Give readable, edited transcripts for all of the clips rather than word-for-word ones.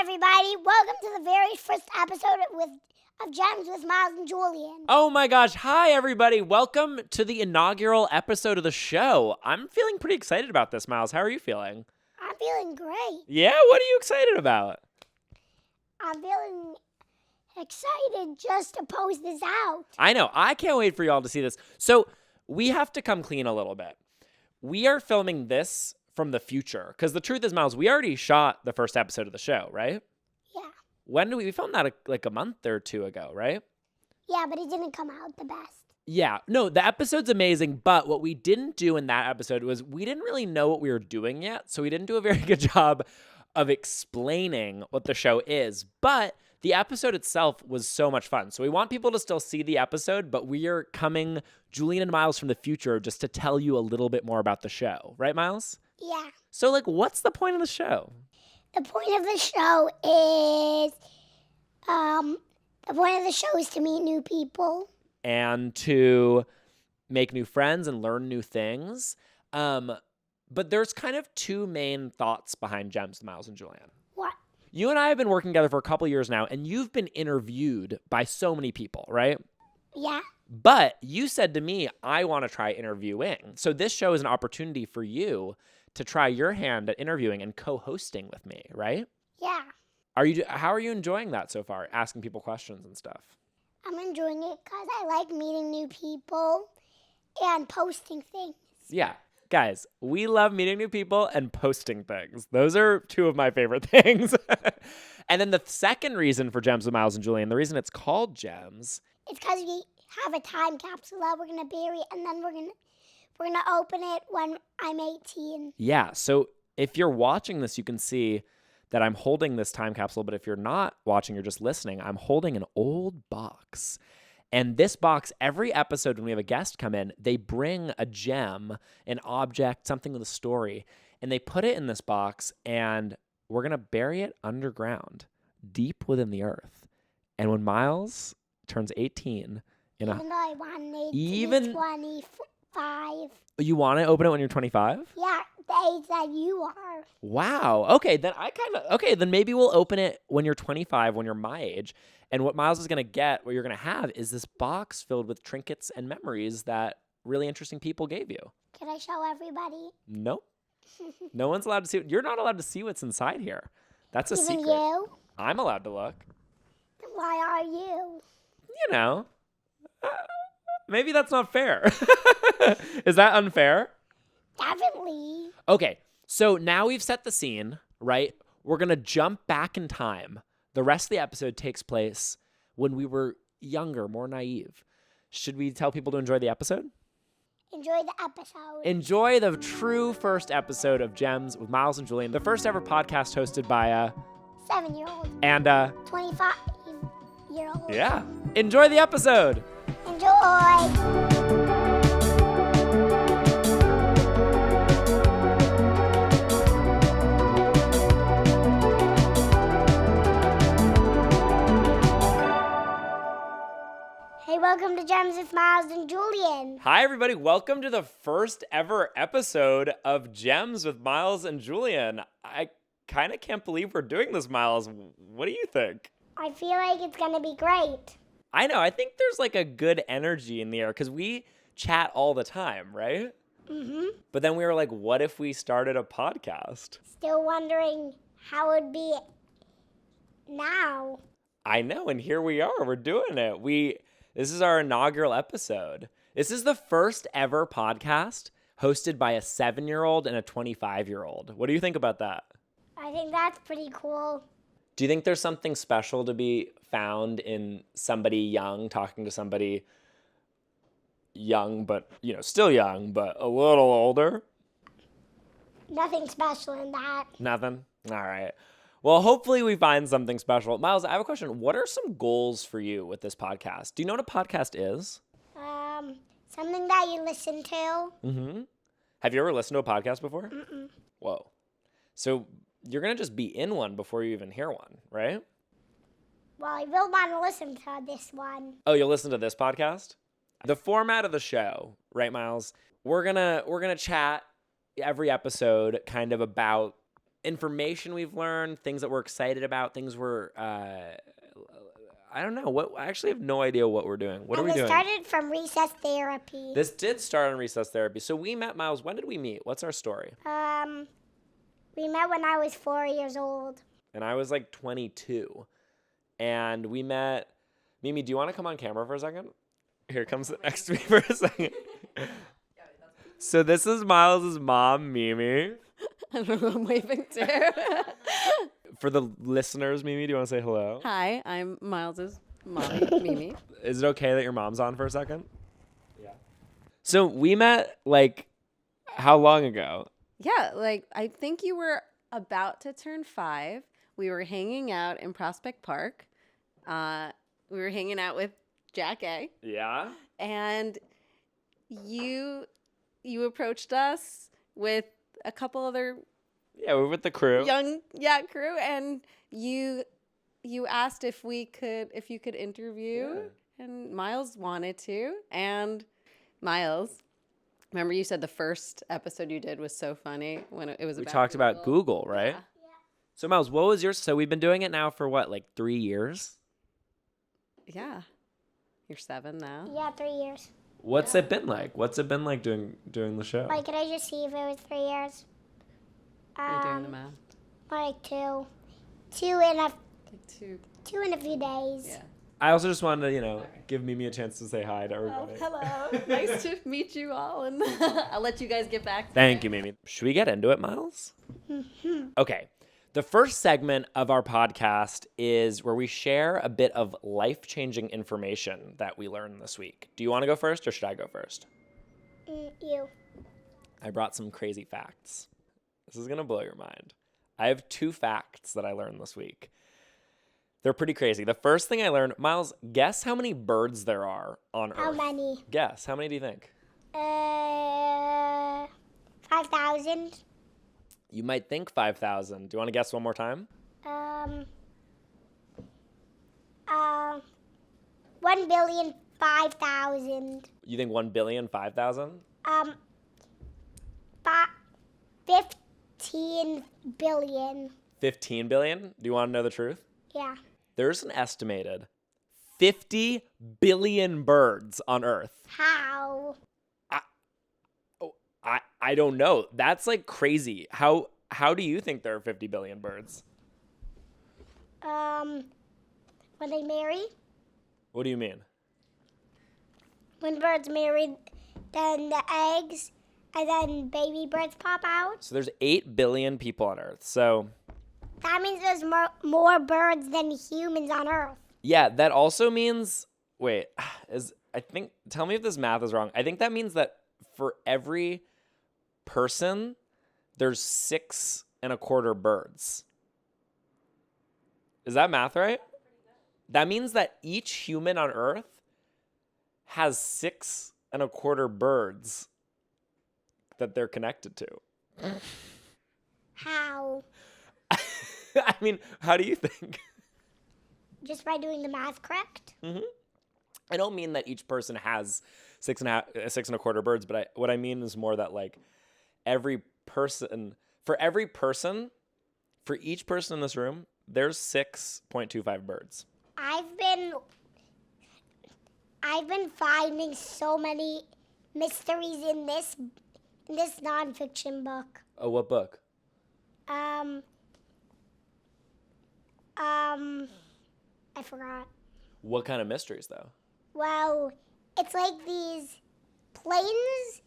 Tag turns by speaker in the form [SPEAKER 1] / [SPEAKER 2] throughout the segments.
[SPEAKER 1] everybody. Welcome to the very first episode of Gems with Miles and Julian.
[SPEAKER 2] Oh my gosh. Hi, everybody. Welcome to the inaugural episode of the show. I'm feeling pretty excited about this, Miles. How are you feeling?
[SPEAKER 1] I'm feeling great.
[SPEAKER 2] Yeah? What are you excited about?
[SPEAKER 1] I'm feeling excited just to post this out.
[SPEAKER 2] I know. I can't wait for y'all to see this. So we have to come clean a little bit. We are filming this from the future because the truth is, Miles, we already shot the first episode of the show, right?
[SPEAKER 1] Yeah.
[SPEAKER 2] When did we filmed that? Like a month or two ago, right?
[SPEAKER 1] Yeah, but it didn't come out the best.
[SPEAKER 2] Yeah. No, the episode's amazing, but what we didn't do in that episode was we didn't really know what we were doing yet, so we didn't do a very good job of explaining what the show is. But the episode itself was so much fun. So we want people to still see the episode, but we are coming, Julian and Miles, from the future just to tell you a little bit more about the show. Right, Miles?
[SPEAKER 1] Yeah.
[SPEAKER 2] So, what's the point of the show?
[SPEAKER 1] The point of the show is to meet new people.
[SPEAKER 2] And to make new friends and learn new things. But there's kind of two main thoughts behind Gems, Miles and Julian.
[SPEAKER 1] What?
[SPEAKER 2] You and I have been working together for a couple years now, and you've been interviewed by so many people, right?
[SPEAKER 1] Yeah.
[SPEAKER 2] But you said to me, I want to try interviewing. So this show is an opportunity for you to try your hand at interviewing and co-hosting with me, right?
[SPEAKER 1] Yeah.
[SPEAKER 2] How are you enjoying that so far, asking people questions and stuff?
[SPEAKER 1] I'm enjoying it because I like meeting new people and posting things.
[SPEAKER 2] Yeah. Guys, we love meeting new people and posting things. Those are two of my favorite things. And then the second reason for Gems with Miles and Julian, the reason it's called Gems,
[SPEAKER 1] it's because we have a time capsule that we're going to bury, and then we're going to open it when I'm 18.
[SPEAKER 2] Yeah, so if you're watching this, you can see that I'm holding this time capsule, but if you're not watching, you're just listening, I'm holding an old box. And this box, every episode when we have a guest come in, they bring a gem, an object, something with a story, and they put it in this box, and we're going to bury it underground, deep within the earth. And when Miles turns 18,
[SPEAKER 1] Even though I wanted to be 25.
[SPEAKER 2] You want to open it when you're 25?
[SPEAKER 1] Yeah, the age that you are.
[SPEAKER 2] Wow. Okay, then maybe we'll open it when you're 25, when you're my age. And what Miles is going to get, what you're going to have, is this box filled with trinkets and memories that really interesting people gave you.
[SPEAKER 1] Can I show everybody?
[SPEAKER 2] Nope. No one's allowed to see. You're not allowed to see what's inside here. That's a
[SPEAKER 1] Even
[SPEAKER 2] secret.
[SPEAKER 1] you?
[SPEAKER 2] I'm allowed to look.
[SPEAKER 1] Then why are you?
[SPEAKER 2] You know. Maybe that's not fair. Is that unfair?
[SPEAKER 1] Definitely.
[SPEAKER 2] Okay, so now we've set the scene, right? We're going to jump back in time. The rest of the episode takes place when we were younger, more naive. Should we tell people to enjoy the episode?
[SPEAKER 1] Enjoy the episode.
[SPEAKER 2] Enjoy the true first episode of Gems with Miles and Julian, the first ever podcast hosted by a
[SPEAKER 1] 7-year-old.
[SPEAKER 2] And
[SPEAKER 1] 25-year-old.
[SPEAKER 2] Yeah. Enjoy the episode.
[SPEAKER 1] Enjoy. Hey, welcome to Gems with Miles and Julian.
[SPEAKER 2] Hi, everybody. Welcome to the first ever episode of Gems with Miles and Julian. I kind of can't believe we're doing this, Miles. What do you think?
[SPEAKER 1] I feel like it's going to be great.
[SPEAKER 2] I know. I think there's a good energy in the air because we chat all the time, right?
[SPEAKER 1] Mm-hmm.
[SPEAKER 2] But then we were like, what if we started a podcast?
[SPEAKER 1] Still wondering how it would be now.
[SPEAKER 2] I know. And here we are. We're doing it. This is our inaugural episode. This is the first ever podcast hosted by a 7-year-old and a 25-year-old. What do you think about that?
[SPEAKER 1] I think that's pretty cool.
[SPEAKER 2] Do you think there's something special to be found in somebody young talking to somebody young, but, still young, but a little older?
[SPEAKER 1] Nothing special in that.
[SPEAKER 2] Nothing? All right. Well, hopefully we find something special. Miles, I have a question. What are some goals for you with this podcast? Do you know what a podcast is?
[SPEAKER 1] Something that you listen to.
[SPEAKER 2] Mm-hmm. Have you ever listened to a podcast before?
[SPEAKER 1] Mm-mm.
[SPEAKER 2] Whoa. So you're going to just be in one before you even hear one, right?
[SPEAKER 1] Well, I will want to listen to this one.
[SPEAKER 2] Oh, you'll listen to this podcast? The format of the show, right, Miles? We're gonna chat every episode kind of about information we've learned, things that we're excited about, things we're I don't know. What I actually have no idea what we're doing. What are we
[SPEAKER 1] And
[SPEAKER 2] doing?
[SPEAKER 1] it started from recess therapy.
[SPEAKER 2] This did start on recess therapy. So we met Miles. When did we meet? What's our story?
[SPEAKER 1] We met when I was 4 years old.
[SPEAKER 2] And I was like 22. And we met. Mimi, do you want to come on camera for a second? Here comes next to me for a second. So this is Miles' mom, Mimi.
[SPEAKER 3] I don't know who I'm waving to.
[SPEAKER 2] For the listeners, Mimi, do you want to say hello?
[SPEAKER 3] Hi, I'm Miles's mommy, Mimi.
[SPEAKER 2] Is it okay that your mom's on for a second? Yeah. So we met like how long ago?
[SPEAKER 3] Yeah, like I think you were about to turn 5. We were hanging out in Prospect Park. We were hanging out with Jack A.
[SPEAKER 2] Yeah.
[SPEAKER 3] And you approached us with a couple other
[SPEAKER 2] Yeah, we're with the crew.
[SPEAKER 3] young crew, and you asked if you could interview, and Miles wanted to. And Miles, remember you said the first episode you did was so funny when it was
[SPEAKER 2] We
[SPEAKER 3] about
[SPEAKER 2] talked about Google, right?
[SPEAKER 3] Yeah.
[SPEAKER 2] So Miles, what was yours? So we've been doing it now for what, like 3 years?
[SPEAKER 3] Yeah. You're 7 now.
[SPEAKER 1] Yeah, 3 years.
[SPEAKER 2] What's it been like? What's it been like doing the show?
[SPEAKER 1] Like, could I just see if it was 3 years?
[SPEAKER 3] You're doing the math.
[SPEAKER 1] Like 2. 2 in a
[SPEAKER 3] Like 2.
[SPEAKER 1] 2 in a few days.
[SPEAKER 3] Yeah.
[SPEAKER 2] I also just wanted to, give Mimi a chance to say hi to everybody.
[SPEAKER 3] Hello. Nice to meet you all, and I'll let you guys get back to
[SPEAKER 2] Thank you, Mimi. Should we get into it, Miles? Okay. The first segment of our podcast is where we share a bit of life-changing information that we learned this week. Do you want to go first or should I go first?
[SPEAKER 1] You.
[SPEAKER 2] I brought some crazy facts. This is going to blow your mind. I have 2 facts that I learned this week. They're pretty crazy. The first thing I learned, Miles, guess how many birds there are on Earth?
[SPEAKER 1] How many?
[SPEAKER 2] Guess. How many do you think?
[SPEAKER 1] 5,000.
[SPEAKER 2] You might think 5,000. Do you want to guess one more time?
[SPEAKER 1] 1,000,005,000.
[SPEAKER 2] You think 1,000,000,005,000?
[SPEAKER 1] 15 billion.
[SPEAKER 2] 15 billion? Do you want to know the truth?
[SPEAKER 1] Yeah.
[SPEAKER 2] There's an estimated 50 billion birds on Earth.
[SPEAKER 1] How?
[SPEAKER 2] I don't know. That's like crazy. How do you think there are 50 billion birds?
[SPEAKER 1] When they marry?
[SPEAKER 2] What do you mean?
[SPEAKER 1] When birds marry, then the eggs and then baby birds pop out.
[SPEAKER 2] So there's 8 billion people on Earth. So
[SPEAKER 1] That means there's more birds than humans on Earth.
[SPEAKER 2] yeah, that also means tell me if this math is wrong. I think that means that for every person, there's 6.25 birds. Is that math right? That means that each human on Earth has 6.25 birds that they're connected to.
[SPEAKER 1] How?
[SPEAKER 2] I mean, how do you think?
[SPEAKER 1] Just by doing the math correct?
[SPEAKER 2] I don't mean that each person has 6.25 birds, but what I mean is more that like for each person in this room, there's 6.25 birds.
[SPEAKER 1] I've been finding so many mysteries in this nonfiction book.
[SPEAKER 2] Oh, what book?
[SPEAKER 1] I forgot.
[SPEAKER 2] What kind of mysteries though?
[SPEAKER 1] Well, it's like these planes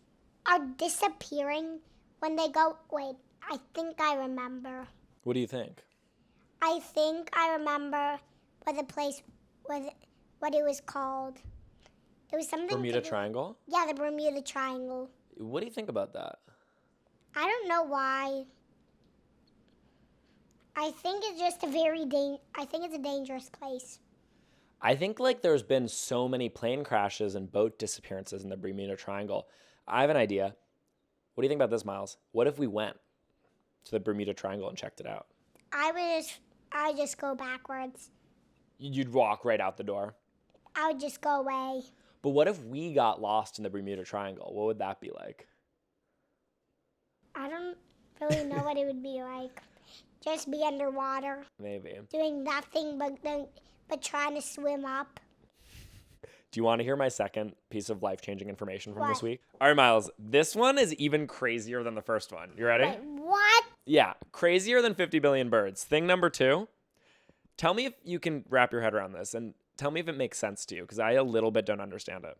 [SPEAKER 1] are disappearing when they go. Wait, I think I remember.
[SPEAKER 2] What do you think?
[SPEAKER 1] I think I remember what the place was, what it was called. It was something.
[SPEAKER 2] Bermuda Triangle?
[SPEAKER 1] Yeah, the Bermuda Triangle.
[SPEAKER 2] What do you think about that?
[SPEAKER 1] I don't know why. I think it's just I think it's a dangerous place.
[SPEAKER 2] I think like there's been so many plane crashes and boat disappearances in the Bermuda Triangle. I have an idea. What do you think about this, Miles? What if we went to the Bermuda Triangle and checked it out?
[SPEAKER 1] I just go backwards.
[SPEAKER 2] You'd walk right out the door.
[SPEAKER 1] I would just go away.
[SPEAKER 2] But what if we got lost in the Bermuda Triangle? What would that be like?
[SPEAKER 1] I don't really know what it would be like. Just be underwater,
[SPEAKER 2] Maybe.
[SPEAKER 1] doing nothing but trying to swim up.
[SPEAKER 2] Do you want to hear my second piece of life-changing information from this
[SPEAKER 1] What?
[SPEAKER 2] week? All right, Miles. This one is even crazier than the first one. You ready?
[SPEAKER 1] Wait, what?
[SPEAKER 2] Yeah, crazier than 50 billion birds. Thing number 2. Tell me if you can wrap your head around this, and tell me if it makes sense to you, because I a little bit don't understand it.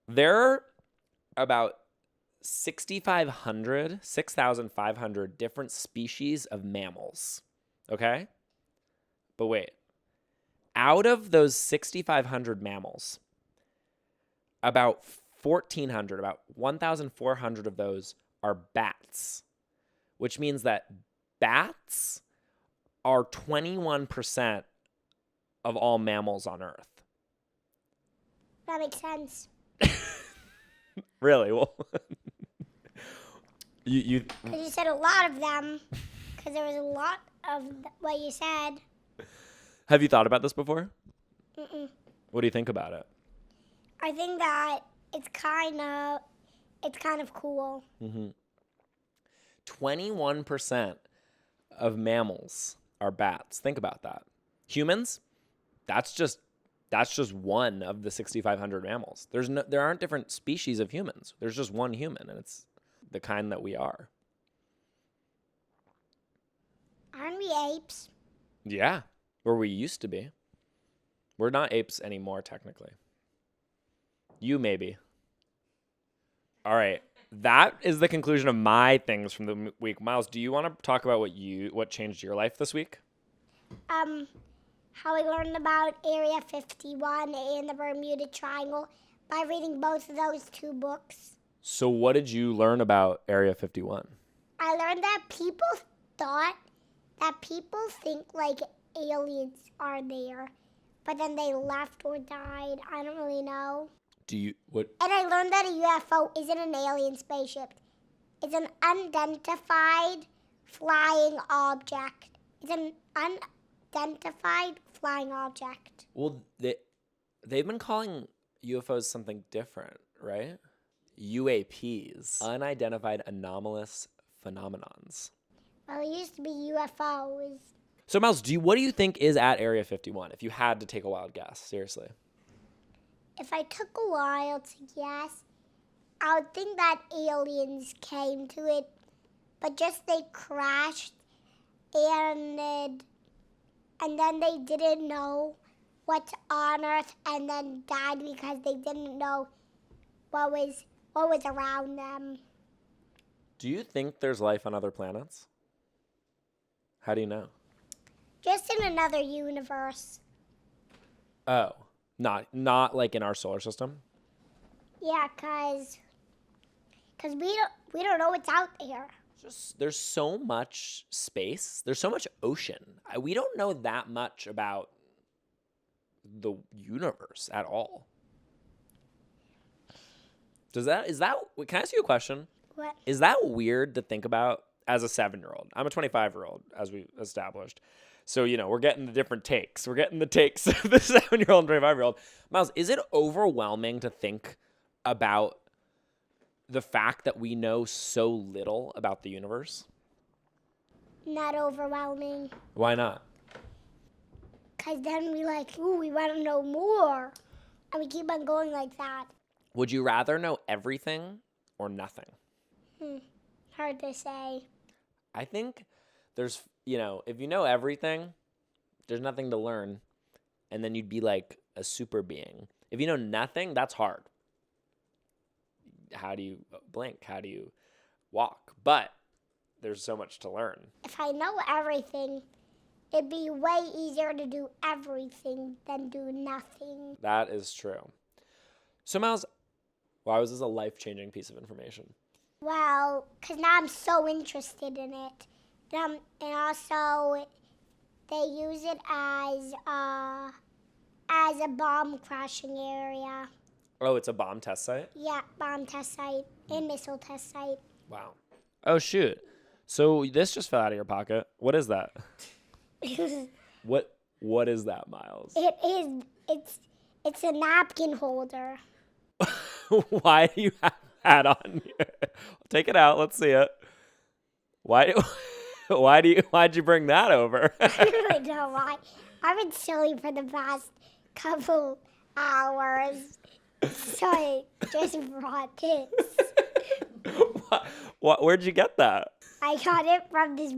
[SPEAKER 2] There are about 6,500 different species of mammals, okay? But wait. Out of those 6,500 mammals, about 1,400 of those are bats, which means that bats are 21% of all mammals on Earth.
[SPEAKER 1] That makes sense.
[SPEAKER 2] Really? Well, you
[SPEAKER 1] Because you said a lot of them. Because there was a lot of what you said.
[SPEAKER 2] have you thought about this before?
[SPEAKER 1] Mm-mm.
[SPEAKER 2] What do you think about it?
[SPEAKER 1] I think that it's kind of cool.
[SPEAKER 2] 21% of mammals are bats. Think about that. Humans, that's just one of the 6,500 mammals. There aren't different species of humans. There's just one human, and it's the kind that we are.
[SPEAKER 1] Aren't we apes?
[SPEAKER 2] Yeah, or we used to be. We're not apes anymore, technically. You maybe. All right. That is the conclusion of my things from the week. Miles, do you want to talk about what changed your life this week?
[SPEAKER 1] How I learned about Area 51 and the Bermuda Triangle by reading both of those 2 books.
[SPEAKER 2] So what did you learn about Area 51?
[SPEAKER 1] I learned that people think like aliens are there, but then they left or died. I don't really know.
[SPEAKER 2] And
[SPEAKER 1] I learned that a UFO isn't an alien spaceship. It's an unidentified flying object. It's an unidentified flying object.
[SPEAKER 2] Well, they've been calling UFOs something different, right? UAPs, unidentified anomalous phenomenons.
[SPEAKER 1] Well, it used to be UFOs.
[SPEAKER 2] So, Miles, what do you think is at Area 51? If you had to take a wild guess, seriously.
[SPEAKER 1] If I took a while to guess, I would think that aliens came to it, but just they crashed and then they didn't know what's on Earth and then died because they didn't know what was around them.
[SPEAKER 2] Do you think there's life on other planets? How do you know?
[SPEAKER 1] Just in another universe.
[SPEAKER 2] Oh, not like in our solar system?
[SPEAKER 1] Yeah, cause we don't know what's out there.
[SPEAKER 2] There's so much space. There's so much ocean. We don't know that much about the universe at all. Can I ask you a question?
[SPEAKER 1] What?
[SPEAKER 2] Is that weird to think about as a 7-year-old? I'm a 25-year-old, as we established. So, we're getting the different takes. We're getting the takes of the 7-year-old and 25-year-old. Miles, is it overwhelming to think about the fact that we know so little about the universe?
[SPEAKER 1] Not overwhelming.
[SPEAKER 2] Why not?
[SPEAKER 1] Because then we want to know more. And we keep on going like that.
[SPEAKER 2] Would you rather know everything or nothing?
[SPEAKER 1] Hard to say.
[SPEAKER 2] I think there's, if you know everything, there's nothing to learn. And then you'd be like a super being. If you know nothing, that's hard. How do you blink? How do you walk? But there's so much to learn.
[SPEAKER 1] If I know everything, it'd be way easier to do everything than do nothing.
[SPEAKER 2] That is true. So, Miles, why was this a life-changing piece of information?
[SPEAKER 1] Well, because now I'm so interested in it. And also, they use it as a bomb crashing area.
[SPEAKER 2] Oh, it's a bomb test site?
[SPEAKER 1] Yeah, bomb test site and missile test site.
[SPEAKER 2] Wow. Oh, shoot. So this just fell out of your pocket. What is that? What is that, Miles?
[SPEAKER 1] It's a napkin holder.
[SPEAKER 2] Why do you have that on here? Take it out. Let's see it. Why? Why'd you bring that over?
[SPEAKER 1] I don't really know why. I've been silly for the past couple hours, so I just brought this.
[SPEAKER 2] Where'd you get that?
[SPEAKER 1] I got it from this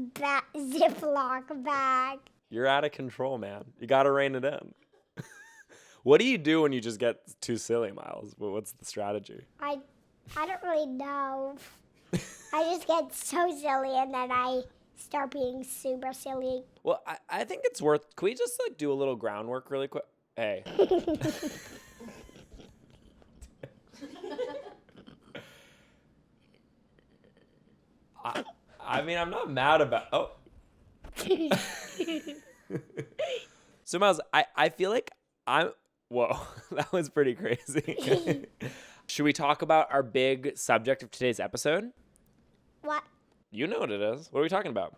[SPEAKER 1] Ziploc bag.
[SPEAKER 2] You're out of control, man. You got to rein it in. What do you do when you just get too silly, Miles? What's the strategy?
[SPEAKER 1] I don't really know. I just get so silly and then I start being super silly.
[SPEAKER 2] Well, I think it's worth. Can we just like do a little groundwork really quick? Hey. I mean, I'm not mad about. Oh. So Miles, I feel like I'm. Whoa, that was pretty crazy. Should we talk about our big subject of today's episode?
[SPEAKER 1] What?
[SPEAKER 2] You know what it is. What are we talking about?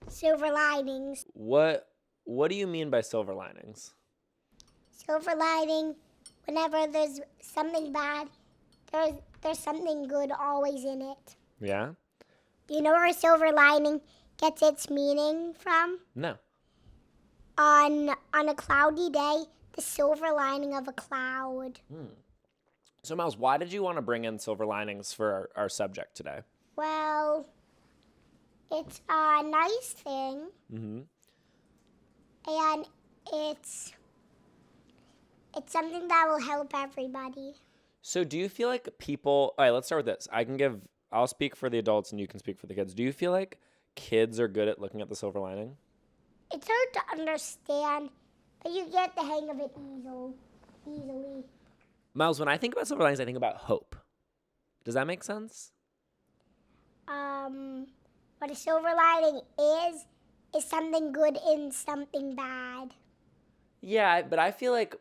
[SPEAKER 1] Silver linings.
[SPEAKER 2] What do you mean by silver linings?
[SPEAKER 1] Silver lining, whenever there's something bad, there's something good always in it.
[SPEAKER 2] Yeah?
[SPEAKER 1] Do you know where a silver lining gets its meaning from?
[SPEAKER 2] No.
[SPEAKER 1] On a cloudy day, the silver lining of a cloud.
[SPEAKER 2] So Miles, why did you want to bring in silver linings for our subject today?
[SPEAKER 1] Well, it's a nice thing.
[SPEAKER 2] Mm-hmm.
[SPEAKER 1] And it's something that will help everybody.
[SPEAKER 2] So do you feel like people... All right, let's start with this. I'll speak for the adults and you can speak for the kids. Do you feel like kids are good at looking at the silver lining?
[SPEAKER 1] It's hard to understand, but you get the hang of it easily.
[SPEAKER 2] Miles, when I think about silver linings, I think about hope. Does that make sense?
[SPEAKER 1] What a silver lining is something good in something bad.
[SPEAKER 2] Yeah, but I feel like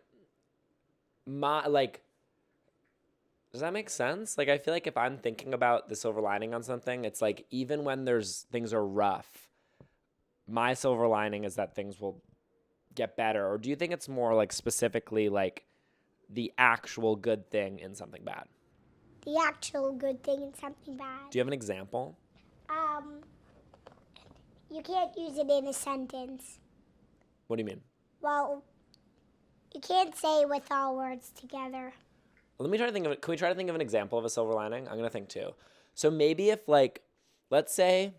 [SPEAKER 2] does that make sense? Like, I feel like if I'm thinking about the silver lining on something, it's like even when things are rough, my silver lining is that things will get better. Or do you think it's more like specifically like the actual good thing in something bad?
[SPEAKER 1] The actual good thing in something bad.
[SPEAKER 2] Do you have an example?
[SPEAKER 1] You can't use it in a sentence.
[SPEAKER 2] What do you mean?
[SPEAKER 1] Well, you can't say with all words together.
[SPEAKER 2] Let me try to think of it. Can we try to think of an example of a silver lining? I'm going to think too. So maybe if let's say,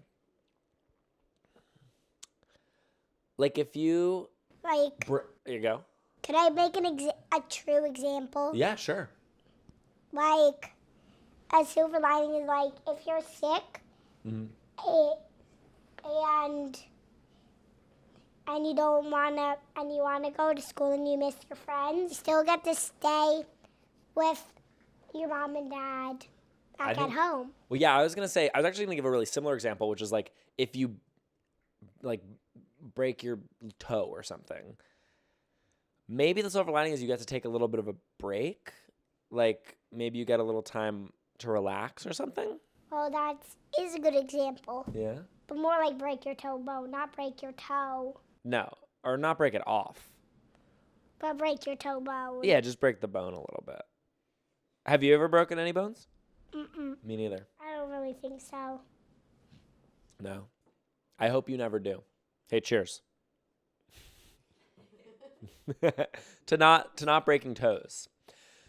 [SPEAKER 2] if you... Here you go.
[SPEAKER 1] Could I make a true example?
[SPEAKER 2] Yeah, sure.
[SPEAKER 1] A silver lining is if you're sick, and you don't wanna, and you wanna go to school and you miss your friends, you still get to stay with your mom and dad back at home.
[SPEAKER 2] Well, yeah, I was actually going to give a really similar example, which is if you break your toe or something. Maybe the silver lining is you get to take a little bit of a break. Maybe you get a little time to relax or something.
[SPEAKER 1] Well, that is a good example.
[SPEAKER 2] Yeah.
[SPEAKER 1] But more like break your toe bone, not break your toe.
[SPEAKER 2] No, or not break it off.
[SPEAKER 1] But break your toe bone.
[SPEAKER 2] Yeah, just break the bone a little bit. Have you ever broken any bones?
[SPEAKER 1] Mm-mm.
[SPEAKER 2] Me neither.
[SPEAKER 1] I don't really think so.
[SPEAKER 2] No. I hope you never do. Hey, cheers. to not breaking toes.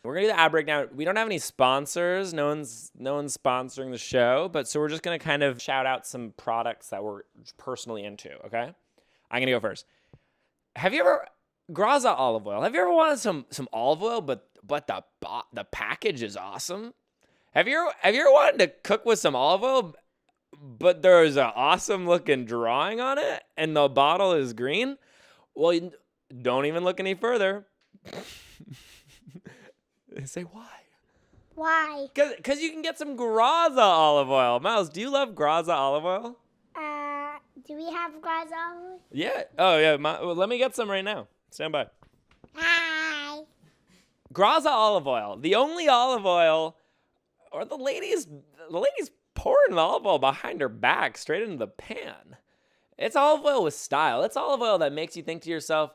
[SPEAKER 2] We're gonna do the ad break now. We don't have any sponsors. No one's sponsoring the show, but so we're just gonna kind of shout out some products that we're personally into. Okay, I'm gonna go first. Have you ever Graza olive oil? Have you ever wanted some olive oil, but the package is awesome? Have you ever wanted to cook with some olive oil, but there's an awesome looking drawing on it and the bottle is green? Well, don't even look any further. Say why?
[SPEAKER 1] Why?
[SPEAKER 2] Because you can get some Graza olive oil. Miles, do you love Graza olive oil?
[SPEAKER 1] Do we have Graza olive oil?
[SPEAKER 2] Yeah. Oh, yeah. Well, let me get some right now. Stand by.
[SPEAKER 1] Hi.
[SPEAKER 2] Graza olive oil. The only olive oil, or the lady's pouring the olive oil behind her back straight into the pan. It's olive oil with style. It's olive oil that makes you think to yourself,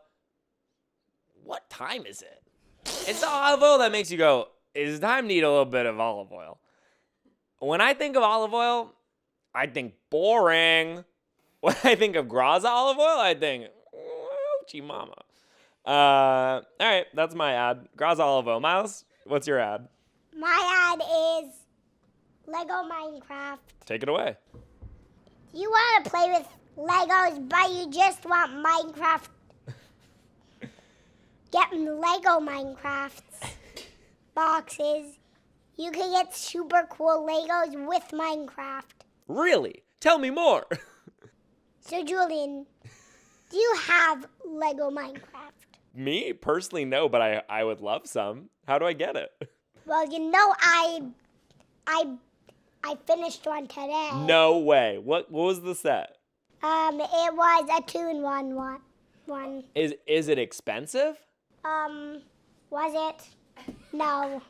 [SPEAKER 2] what time is it? It's the olive oil that makes you go, it's time to eat a little bit of olive oil. When I think of olive oil, I think boring. When I think of Graza olive oil, I think, gee mama. All right, that's my ad. Graza olive oil. Miles, what's your ad?
[SPEAKER 1] My ad is Lego Minecraft.
[SPEAKER 2] Take it away.
[SPEAKER 1] You want to play with Legos, but you just want Minecraft. Get Lego Minecraft boxes. You can get super cool Legos with Minecraft.
[SPEAKER 2] Really? Tell me more.
[SPEAKER 1] So, Julian, do you have Lego Minecraft?
[SPEAKER 2] Me? Personally, no, but I would love some. How do I get it?
[SPEAKER 1] Well, you know, I finished one today.
[SPEAKER 2] No way. What was the set?
[SPEAKER 1] It was a 2-in-1 one.
[SPEAKER 2] Is it expensive?
[SPEAKER 1] Was it? No.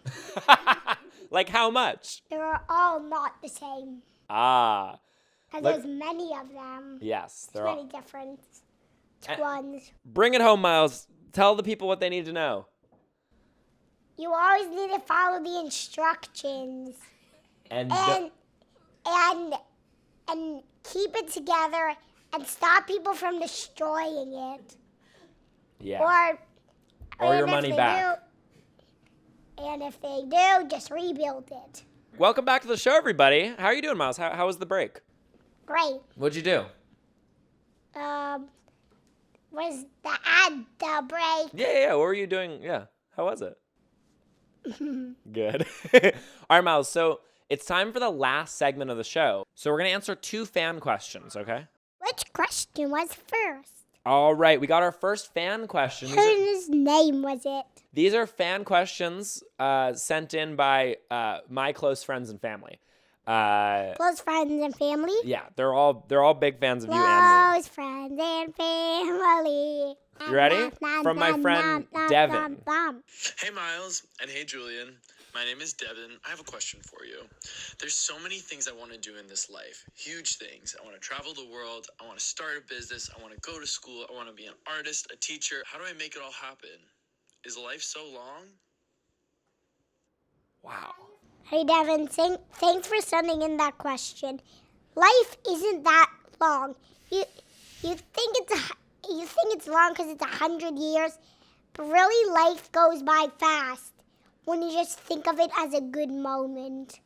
[SPEAKER 2] Like how much?
[SPEAKER 1] They were all not the same.
[SPEAKER 2] Ah.
[SPEAKER 1] Because
[SPEAKER 2] Look-
[SPEAKER 1] there's many of them.
[SPEAKER 2] Yes.
[SPEAKER 1] There's many different ones.
[SPEAKER 2] Bring it home, Miles. Tell the people what they need to know.
[SPEAKER 1] You always need to follow the instructions
[SPEAKER 2] And
[SPEAKER 1] and keep it together and stop people from destroying it.
[SPEAKER 2] yeah. Or your
[SPEAKER 1] and if
[SPEAKER 2] money
[SPEAKER 1] they
[SPEAKER 2] back.
[SPEAKER 1] And if they do, just rebuild it.
[SPEAKER 2] Welcome back to the show, everybody. How are you doing, Miles? How was the break?
[SPEAKER 1] Great.
[SPEAKER 2] What'd you do?
[SPEAKER 1] Was the break?
[SPEAKER 2] Yeah. What were you doing? Yeah. How was it? Good. All right, Miles. So it's time for the last segment of the show. So we're going to answer 2 fan questions, okay?
[SPEAKER 1] Which question was first?
[SPEAKER 2] All right. We got our first fan question.
[SPEAKER 1] Whose name was it?
[SPEAKER 2] These are fan questions sent in by my close friends and family.
[SPEAKER 1] Close friends and family?
[SPEAKER 2] Yeah, they're all big fans of you and
[SPEAKER 1] Close friends and family.
[SPEAKER 2] me. You ready? From my friend Devin.
[SPEAKER 4] Hey Miles, and hey Julian. My name is Devin. I have a question for you. There's so many things I want to do in this life. Huge things. I want to travel the world. I want to start a business. I want to go to school. I want to be an artist, a teacher. How do I make it all happen? Is life so long?
[SPEAKER 2] Wow.
[SPEAKER 1] Hey, Devin, thanks for sending in that question. Life isn't that long. You think it's long because it's 100 years, but really life goes by fast when you just think of it as a good moment.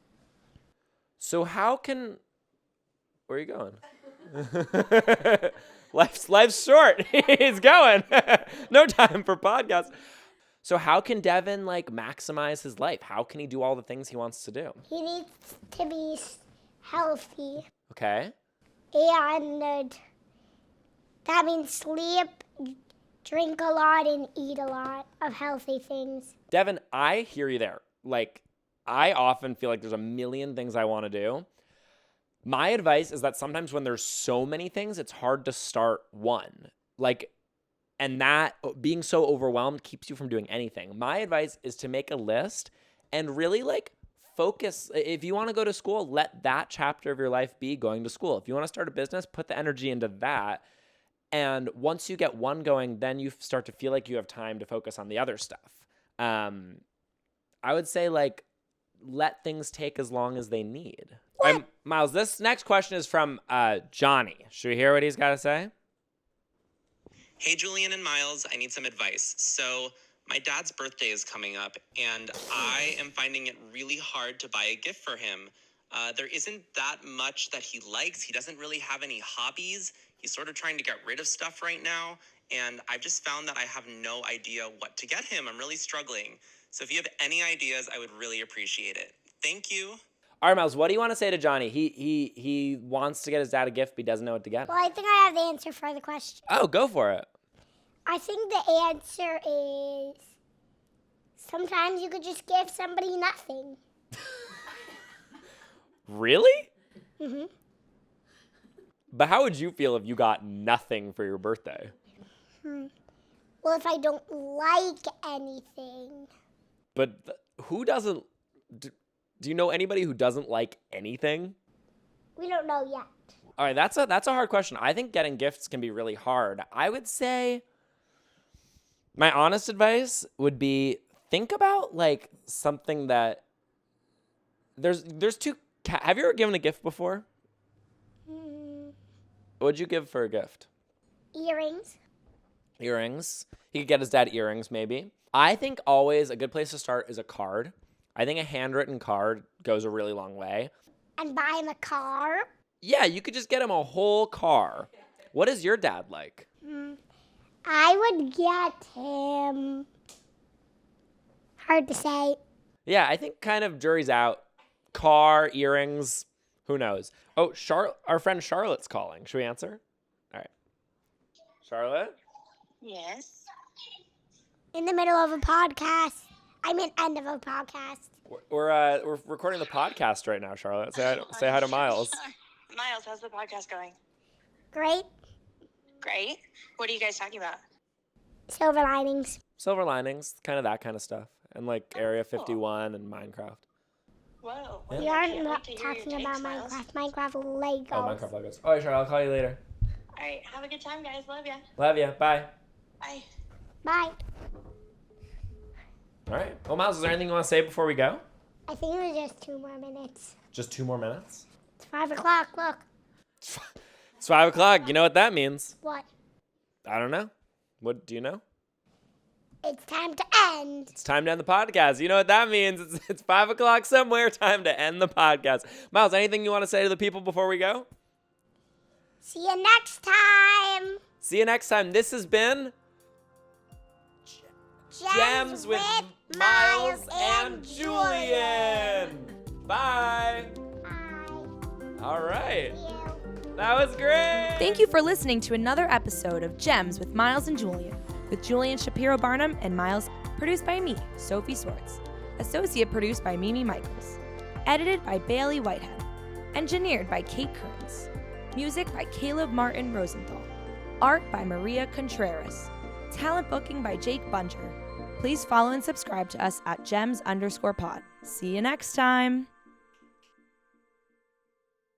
[SPEAKER 2] So how can... Where are you going? Life's short. He's going. No time for podcasts. So how can Devin maximize his life? How can he do all the things he wants to do?
[SPEAKER 1] He needs to be healthy.
[SPEAKER 2] Okay.
[SPEAKER 1] And that means sleep, drink a lot, and eat a lot of healthy things.
[SPEAKER 2] Devin, I hear you there. I often feel like there's a million things I want to do. My advice is that sometimes when there's so many things, it's hard to start one. And that being so overwhelmed keeps you from doing anything. My advice is to make a list and really focus. If you want to go to school, let that chapter of your life be going to school. If you want to start a business, put the energy into that. And once you get one going, then you start to feel like you have time to focus on the other stuff. I would say let things take as long as they need. Miles, this next question is from Johnny. Should we hear what he's got to say?
[SPEAKER 5] Hey, Julian and Miles, I need some advice. So my dad's birthday is coming up, and I am finding it really hard to buy a gift for him. There isn't that much that he likes. He doesn't really have any hobbies. He's sort of trying to get rid of stuff right now, and I've just found that I have no idea what to get him. I'm really struggling. So if you have any ideas, I would really appreciate it. Thank you.
[SPEAKER 2] All right, Miles, what do you want to say to Johnny? He wants to get his dad a gift, but he doesn't know what to get.
[SPEAKER 1] Well, I think I have the answer for the question.
[SPEAKER 2] Oh, go for it.
[SPEAKER 1] I think the answer is sometimes you could just give somebody nothing.
[SPEAKER 2] Really?
[SPEAKER 1] Mm-hmm.
[SPEAKER 2] But how would you feel if you got nothing for your birthday?
[SPEAKER 1] Well, if I don't like anything.
[SPEAKER 2] But who doesn't... Do you know anybody who doesn't like anything?
[SPEAKER 1] We don't know yet.
[SPEAKER 2] All right, that's a hard question. I think getting gifts can be really hard. I would say my honest advice would be think about something that there's two Have you ever given a gift before?
[SPEAKER 1] Mm,
[SPEAKER 2] What'd you give for a gift?
[SPEAKER 1] earrings.
[SPEAKER 2] Earrings. He could get his dad earrings, maybe. I think always a good place to start is a card. I think a handwritten card goes a really long way.
[SPEAKER 1] And buy him a car.
[SPEAKER 2] Yeah, you could just get him a whole car. What is your dad like?
[SPEAKER 1] I would get him. Hard to say.
[SPEAKER 2] Yeah, I think kind of jury's out. Car, earrings, who knows? Oh, our friend Charlotte's calling. Should we answer? All right. Charlotte?
[SPEAKER 6] Yes.
[SPEAKER 1] In the middle of a podcast. I mean, end of a podcast.
[SPEAKER 2] We're recording the podcast right now, Charlotte. Say hi to Miles.
[SPEAKER 6] Miles, how's the podcast going?
[SPEAKER 1] Great.
[SPEAKER 6] Great. What are you guys talking about?
[SPEAKER 1] Silver linings.
[SPEAKER 2] Silver linings, kind of that kind of stuff. And like Area 51 and Minecraft.
[SPEAKER 6] Whoa.
[SPEAKER 2] Yeah.
[SPEAKER 1] We
[SPEAKER 6] I
[SPEAKER 1] aren't
[SPEAKER 6] can't wait to hear your
[SPEAKER 1] talking
[SPEAKER 6] takes,
[SPEAKER 1] about
[SPEAKER 6] Miles.
[SPEAKER 1] Minecraft Legos.
[SPEAKER 2] Oh, Minecraft Legos. All right, Charlotte, I'll call you later.
[SPEAKER 6] All right. Have a good time, guys. Love ya.
[SPEAKER 2] Love you. Bye.
[SPEAKER 6] Bye.
[SPEAKER 1] Bye.
[SPEAKER 2] All right. Well, Miles, is there anything you want to say before we go?
[SPEAKER 1] I think it was just 2 more minutes.
[SPEAKER 2] Just 2 more minutes?
[SPEAKER 1] It's 5 o'clock. Look.
[SPEAKER 2] It's 5 o'clock. You know what that means?
[SPEAKER 1] What?
[SPEAKER 2] I don't know. What do you know?
[SPEAKER 1] It's time to end.
[SPEAKER 2] It's time to end the podcast. You know what that means? It's 5 o'clock somewhere. Time to end the podcast. Miles, anything you want to say to the people before we go?
[SPEAKER 1] See you next time.
[SPEAKER 2] See you next time. This has been Gems with Miles and Julian. Bye.
[SPEAKER 1] Bye.
[SPEAKER 2] All right.
[SPEAKER 1] Thank you.
[SPEAKER 2] That was great.
[SPEAKER 7] Thank you for listening to another episode of Gems with Miles and Julian, with Julian Shapiro Barnum and Miles, produced by me, Sophie Swartz. Associate produced by Mimi Michaels. Edited by Bailey Whitehead. Engineered by Kate Kearns. Music by Caleb Martin Rosenthal. Art by Maria Contreras. Talent booking by Jake Bunger. Please follow and subscribe to us at gems_pod. See you next time.